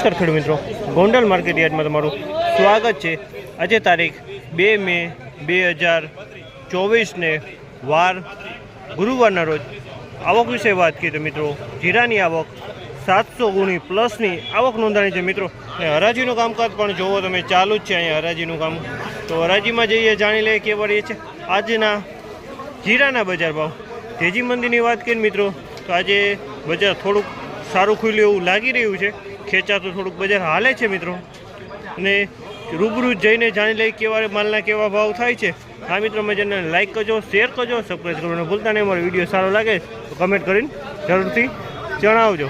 ખેડૂત મિત્રો, ગોંડલ માર્કેટ યાર્ડમાં તમારું સ્વાગત છે। આજે તારીખ 2 મે 2024 ને વાર ગુરુવારના રોજ આવક વિશે વાત કરીએ તો મિત્રો જીરાની આવક 700 ગુણી પ્લસની આવક નોંધાણી છે મિત્રો। હરાજીનું કામકાજ પણ જોવો તમે ચાલુ જ છે અહીંયા હરાજીનું કામ। તો હરાજીમાં જઈએ જાણી લઈએ કેવા રહે છે આજના જીરાના બજાર ભાવ। તેજી મંદીની વાત કરીએ મિત્રો તો આજે બજાર થોડુંક સારું ખુલ્યું એવું લાગી રહ્યું છે। ખેંચાતું થોડુંક બજાર હાલે છે મિત્રો અને રૂબરૂ જઈને જાણી લઈ કેવા માલના કેવા ભાવ થાય છે। હા મિત્રો મજાને લાઈક કરજો, શેર કરજો, સબસ્ક્રાઈબ કરવાનું ભૂલતા નહીં। અમારો વિડીયો સારો લાગે તો કમેન્ટ કરીને જરૂરથી જણાવજો।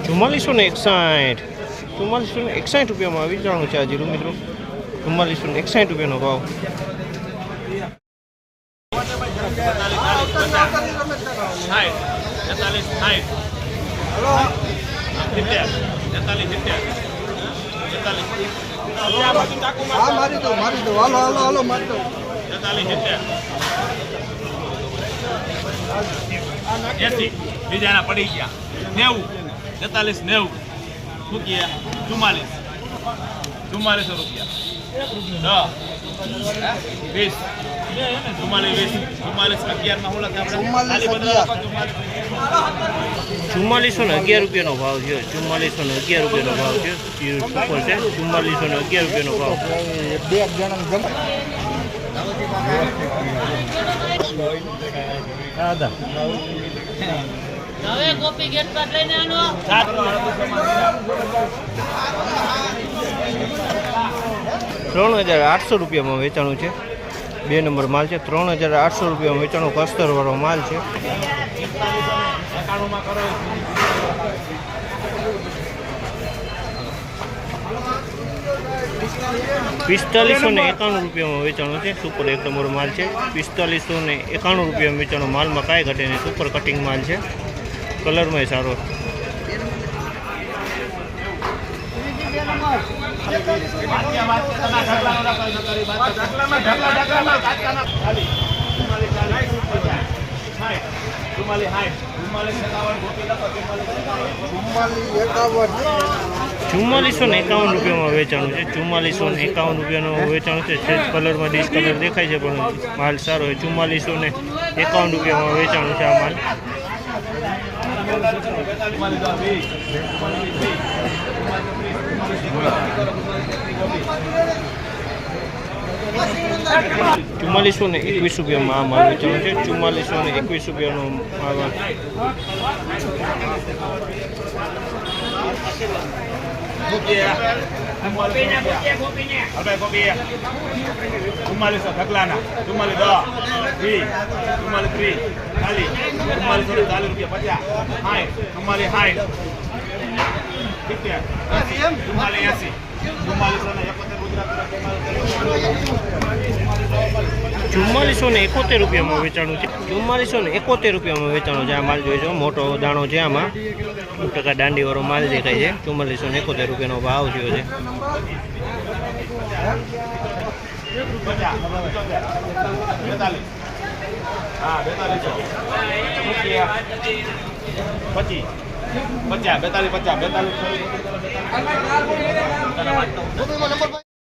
चुम्मालीसो ने 61 रुपया में वेचाणु है जीरु मित्रों। 4461 रुपया भाव। बीजा पड़ी गया 90 43 90 શું કે 44 રૂપિયા 10 20 44 માં હું લખે આપણે 4411 રૂપિયાનો ભાવ છે। 4411 રૂપિયાનો ભાવ છે। સુપર છે 4411 રૂપિયાનો ભાવ। બે જણા દાદા હવે કોપી ગેટ પર લઈને આનો 3800 રૂપિયામાં વેચાણું છે। 2 નંબર માલ છે। 3800 રૂપિયામાં વેચાણું કસ્તર વાળો માલ છે। 4591 રૂપિયામાં વેચાણું છે। સુપર 1 નંબર માલ છે। 4591 રૂપિયામાં વેચાણું માલમાં કાંઈ ઘટે નહીં। સુપર કટિંગ માલ છે। કલરમાં સારો। चुम्मालीसो ने 51 રૂપિયામાં વેચાણું છે। 4451 રૂપિયાનું વેચાણું છે। કલરમાં ડીશ કલર દેખાય છે પણ માલ સારો છે। 4451 રૂપિયામાં વેચાણું છે આ માલ। चुम्मालीसो ने 21 રૂપિયામાં આ માલ વેચાણું છે। 4421 રૂપિયાનો માલ। चुम्मालीसो ने 71 રૂપિયામાં વેચાણું છે। 4471 રૂપિયામાં વેચાણું છે આ માલ। જોઈજો મોટો દાણો છે આમાં 2% દાંડીવાળો માલ દેખાય છે। 4471 રૂપિયાનો ભાવ થયો છે। पचास 42 50